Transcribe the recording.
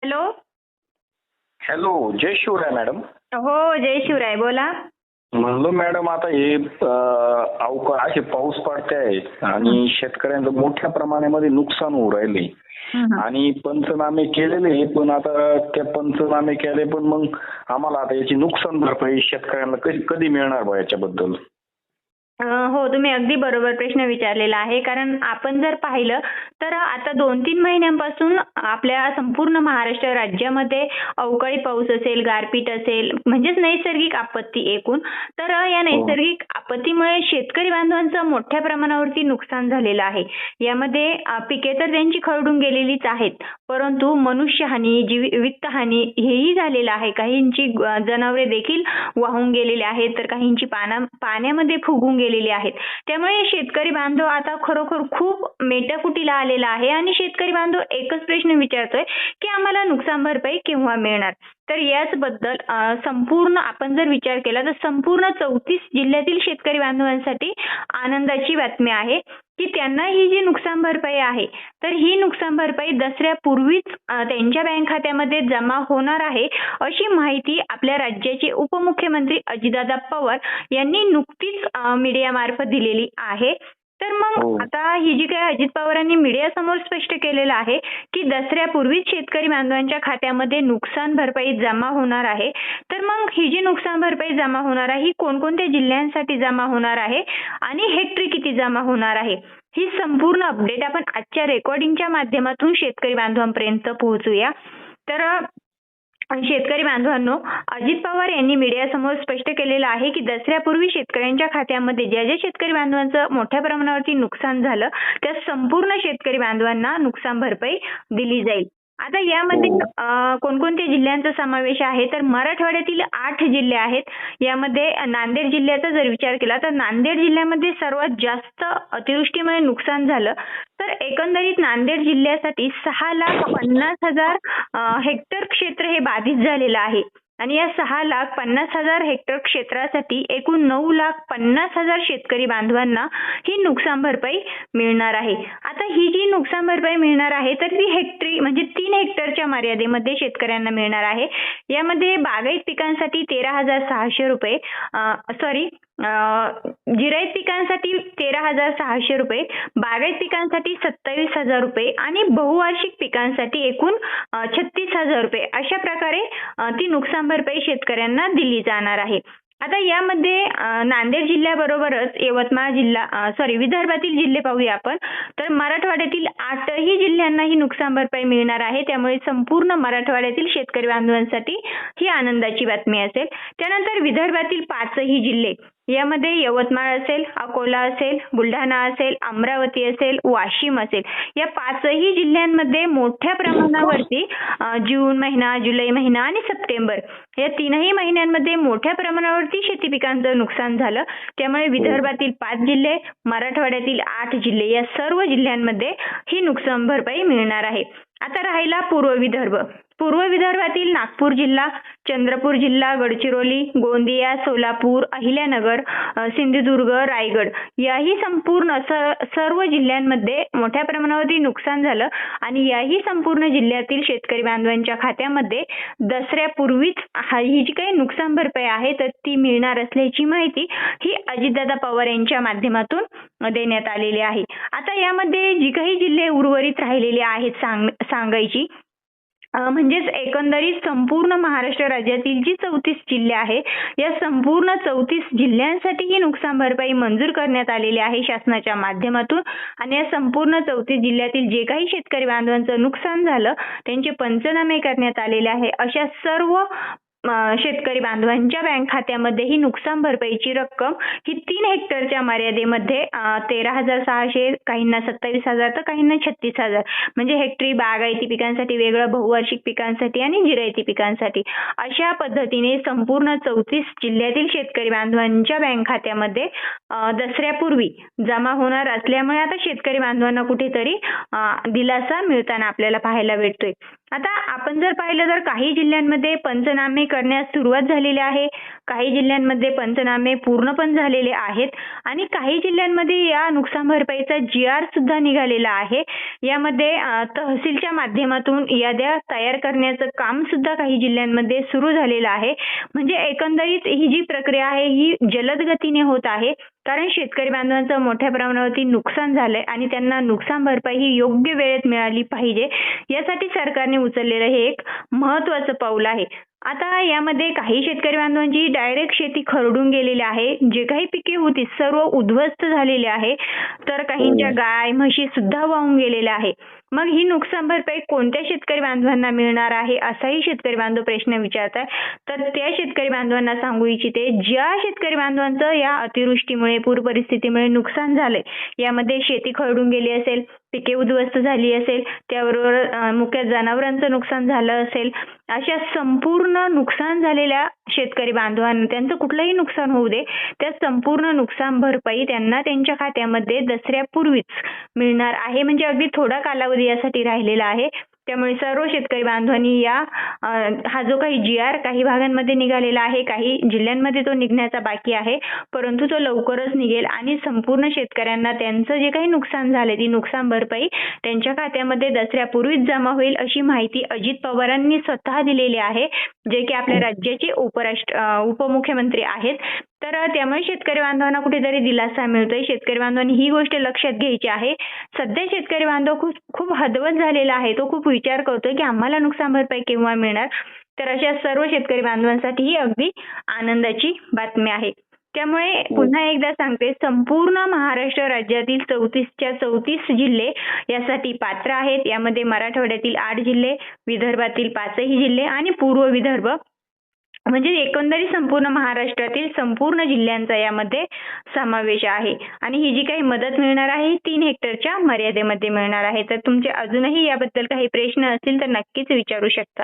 Hello. Hello, जय Shivray madam. हो, जय शिवराय. बोला. म्हणलो मॅडम, आता हे असे पाऊस पडताय आणि शेतकऱ्यांचं मोठ्या प्रमाणामध्ये नुकसान होऊ राहिले आणि पंचनामे केलेले, पण आता त्या पंचनामे केले पण मग आम्हाला आता याची नुकसान भरपाई शेतकऱ्यांना कधी मिळणार बा याच्याबद्दल? हो, तुम्ही अगदी बरोबर प्रश्न विचारलेला आहे. कारण आपण जर पाहिलं तर आता 2-3 महिन्यांपासून आपल्या संपूर्ण महाराष्ट्र राज्यामध्ये अवकाळी पाऊस असेल, गारपीट असेल, म्हणजेच नैसर्गिक आपत्ती एकूण. तर या नैसर्गिक आपत्तीमुळे शेतकरी बांधवांचं मोठ्या प्रमाणावरती नुकसान झालेलं आहे. यामध्ये पिके तर त्यांची खरडून गेलेलीच आहेत, परंतु मनुष्यहानी, वित्तहानी हेही झालेलं आहे. काहींची जनावरे देखील वाहून गेलेली आहेत, तर काहींची पाण्यामध्ये फुगून गेलेली आहेत. त्यामुळे शेतकरी बांधव आता खरोखर खूप मेटाकुटीला आलेला आहे आणि शेतकरी बांधव एकच प्रश्न विचारतोय की आम्हाला नुकसान भरपाई केव्हा मिळणार. तर याचबद्दल संपूर्ण आपण जर विचार केला तर संपूर्ण 34 जिल्ह्यातील शेतकरी बांधवांसाठी आनंदाची बातमी आहे की त्यांना ही जी नुकसान भरपाई आहे, तर ही नुकसान भरपाई दसऱ्यापूर्वीच त्यांच्या बँक खात्यामध्ये जमा होणार आहे, अशी माहिती आपल्या राज्याचे उपमुख्यमंत्री अजितदादा पवार यांनी नुकतीच मीडियामार्फत दिलेली आहे. तर मग आता ही जी काही अजित पवारांनी मीडियासमोर स्पष्ट केलेलं आहे की दसऱ्यापूर्वीच शेतकरी बांधवांच्या खात्यामध्ये नुकसान भरपाई जमा होणार आहे. तर मग ही जी नुकसान भरपाई जमा होणार आहे ही कोणकोणत्या जिल्ह्यांसाठी जमा होणार आहे आणि हेक्टरी किती जमा होणार आहे, ही संपूर्ण अपडेट आपण आजच्या रेकॉर्डिंगच्या माध्यमातून शेतकरी बांधवांपर्यंत पोहोचूया. तर शेतकरी बांधवांनो, अजित पवार यांनी मीडियासमोर स्पष्ट केलेलं आहे की दसऱ्यापूर्वी शेतकऱ्यांच्या खात्यामध्ये ज्या शेतकरी बांधवांचं मोठ्या प्रमाणावरती नुकसान झालं त्या संपूर्ण शेतकरी बांधवांना नुकसान भरपाई दिली जाईल. आता यामध्ये कोणकोणत्या जिल्ह्यांचा समावेश आहे, तर मराठवाड्यातील 8 जिल्हे आहेत. यामध्ये नांदेड जिल्ह्याचा जर विचार केला तर नांदेड जिल्ह्यामध्ये सर्वात जास्त अतिवृष्टीमुळे नुकसान झालं. तर एकंदरीत नांदेड जिल्ह्यासाठी 6,50,000 हेक्टर क्षेत्र हे बाधित झालेलं आहे आणि या 6,50,000 हेक्टर क्षेत्रासाठी एकूण 9,50,000 शेतकरी बांधवांना ही नुकसान भरपाई मिळणार आहे. आता ही जी नुकसान भरपाई मिळणार आहे तर ती हेक्टरी म्हणजे 3 हेक्टरच्या मर्यादेमध्ये शेतकऱ्यांना मिळणार आहे. यामध्ये बागायत पिकांसाठी 13,600 रुपये, जिरायत पिकांसाठी 13,600 रुपये, बागायत पिकांसाठी 27,000 रुपये आणि बहुवार्षिक पिकांसाठी एकूण 36,000 रुपये अशा प्रकारे ती नुकसान भरपाई शेतकऱ्यांना दिली जाणार आहे. आता यामध्ये नांदेड जिल्ह्याबरोबरच विदर्भातील जिल्हे पाहूया आपण. तर मराठवाड्यातील 8ही जिल्ह्यांना ही नुकसान भरपाई मिळणार आहे. त्यामुळे संपूर्ण मराठवाड्यातील शेतकरी बांधवांसाठी ही आनंदाची बातमी असेल. त्यानंतर विदर्भातील 5ही जिल्हे, यामध्ये यवतमाळ असेल, अकोला असेल, बुलढाणा असेल, अमरावती असेल, वाशिम असेल, या 5ही जिल्ह्यांमध्ये मोठ्या प्रमाणावरती जून महिना, जुलै महिना आणि सप्टेंबर या 3ही महिन्यांमध्ये मोठ्या प्रमाणावरती शेती पिकांचं नुकसान झालं. त्यामुळे विदर्भातील 5 जिल्हे, मराठवाड्यातील 8 जिल्हे या सर्व जिल्ह्यांमध्ये ही नुकसान भरपाई मिळणार आहे. आता राहिला पूर्व विदर्भ. पूर्व विदर्भातील नागपूर जिल्हा, चंद्रपूर जिल्हा, गडचिरोली, गोंदिया, सोलापूर, अहिल्यानगर, सिंधुदुर्ग, रायगड याही संपूर्ण सर्व जिल्ह्यांमध्ये मोठ्या प्रमाणावरती नुकसान झालं आणि याही संपूर्ण जिल्ह्यातील शेतकरी बांधवांच्या खात्यामध्ये दसऱ्यापूर्वीच ही जी काही नुकसान भरपाई आहे तर ती मिळणार असल्याची माहिती ही अजितदादा पवार यांच्या माध्यमातून देण्यात आलेली आहे. आता यामध्ये जी काही जिल्हे उर्वरित राहिलेले आहेत सांगायची म्हणजेच एकंदरीत संपूर्ण महाराष्ट्र राज्यातील जी 34 जिल्हे आहे या संपूर्ण 34 जिल्ह्यांसाठी ही नुकसान भरपाई मंजूर करण्यात आलेली आहे शासनाच्या माध्यमातून आणि या संपूर्ण 34 जिल्ह्यातील जे काही शेतकरी बांधवांचं नुकसान झालं त्यांचे पंचनामे करण्यात आलेले आहे. अशा सर्व शेतकरी बांधवांच्या बँक खात्यामध्ये ही नुकसान भरपाईची रक्कम ही 3 हेक्टरच्या मर्यादेमध्ये 13,600, काहींना 27,000 तर काहींना 36,000 म्हणजे हेक्टरी बागायती पिकांसाठी वेगळं, बहुवार्षिक पिकांसाठी आणि जिरायती पिकांसाठी अशा पद्धतीने संपूर्ण 34 जिल्ह्यातील शेतकरी बांधवांच्या बँक खात्यामध्ये दसऱ्यापूर्वी जमा होणार असल्यामुळे आता शेतकरी बांधवांना कुठेतरी दिलासा मिळताना आपल्याला पाहायला भेटतोय. आता आपण जर पाहिलं तर काही जिल्ह्यांमध्ये पंचनामे करण्यास सुरुवात झालेली आहे, काही जिल्ह्यांमध्ये पंचनामे पूर्ण पण झालेले आहेत आणि काही जिल्ह्यांमध्ये या नुकसान भरपाईचा GR सुद्धा निघालेला आहे. यामध्ये तहसीलच्या माध्यमातून याद्या तयार करण्याचं काम सुद्धा काही जिल्ह्यांमध्ये सुरू झालेलं आहे. म्हणजे एकंदरीत ही जी प्रक्रिया आहे ही जलद गतीने होत आहे, कारण शेतकरी बांधवांचं मोठ्या प्रमाणावरती नुकसान झालंय आणि त्यांना नुकसान भरपाई ही योग्य वेळेत मिळाली पाहिजे, यासाठी सरकारने उचललेलं हे एक महत्त्वाचं पाऊल आहे. आता यामध्ये काही शेतकरी बांधवांची डायरेक्ट शेती खरडून गेलेली आहे, जे काही पिके होती सर्व उद्ध्वस्त झालेले आहे, तर काहींच्या गाय म्हशी सुद्धा वाहून गेलेल्या आहे. मग ही नुकसान भरपाई कोणत्या शेतकरी बांधवांना मिळणार आहे, असाही शेतकरी बांधव प्रश्न विचारतात. तर त्या शेतकरी बांधवांना सांगू इच्छिते, ज्या शेतकरी बांधवांचं या अतिवृष्टीमुळे पूर परिस्थितीमुळे नुकसान झालंय, यामध्ये शेती खरडून गेली असेल, पिके उद्ध्वस्त झाली असेल, त्याबरोबर मुख्य जनावरांचं नुकसान झालं असेल, अशा संपूर्ण नुकसान झालेल्या शेतकरी बांधवांना त्यांचं कुठलंही नुकसान होऊ दे, त्या संपूर्ण नुकसान भरपाई त्यांना त्यांच्या खात्यामध्ये दसऱ्यापूर्वीच मिळणार आहे. म्हणजे अगदी थोडा कालावधी यासाठी राहिलेला आहे. त्यामुळे सर्व शेतकरी बांधवांनी हा जो काही GR काही भागांमध्ये निघालेला आहे, काही जिल्ह्यांमध्ये तो निघण्याचा बाकी आहे, परंतु तो लवकरच निघेल आणि संपूर्ण शेतकऱ्यांना त्यांचं जे काही नुकसान झाले ती नुकसान भरपाई त्यांच्या खात्यामध्ये दसऱ्यापूर्वीच जमा होईल, अशी माहिती अजित पवारांनी स्वतः दिलेली आहे, जे की आपल्या राज्याचे उपमुख्यमंत्री आहेत. तर त्यामुळे शेतकरी बांधवांना कुठेतरी दिलासा मिळतोय. शेतकरी बांधवांनी ही गोष्ट लक्षात घ्यायची आहे. सध्या शेतकरी बांधव खूप हतबल झालेला आहे. तो खूप विचार करतोय की आम्हाला नुकसान भरपाई केव्हा मिळणार. तर अशा सर्व शेतकरी बांधवांसाठी ही अगदी आनंदाची बातमी आहे. त्यामुळे पुन्हा एकदा सांगते, संपूर्ण महाराष्ट्र राज्यातील 34च्या 34 जिल्हे यासाठी पात्र आहेत. यामध्ये मराठवाड्यातील 8 जिल्हे, विदर्भातील 5ही जिल्हे आणि पूर्व विदर्भ, म्हणजे एकंदरीत संपूर्ण महाराष्ट्रातील संपूर्ण जिल्ह्यांचा यामध्ये समावेश आहे. आणि ही जी काही मदत मिळणार आहे ही 3 हेक्टरच्या मर्यादेमध्ये मिळणार आहे. तर तुमचे अजूनही याबद्दल काही प्रश्न असतील तर नक्कीच विचारू शकता.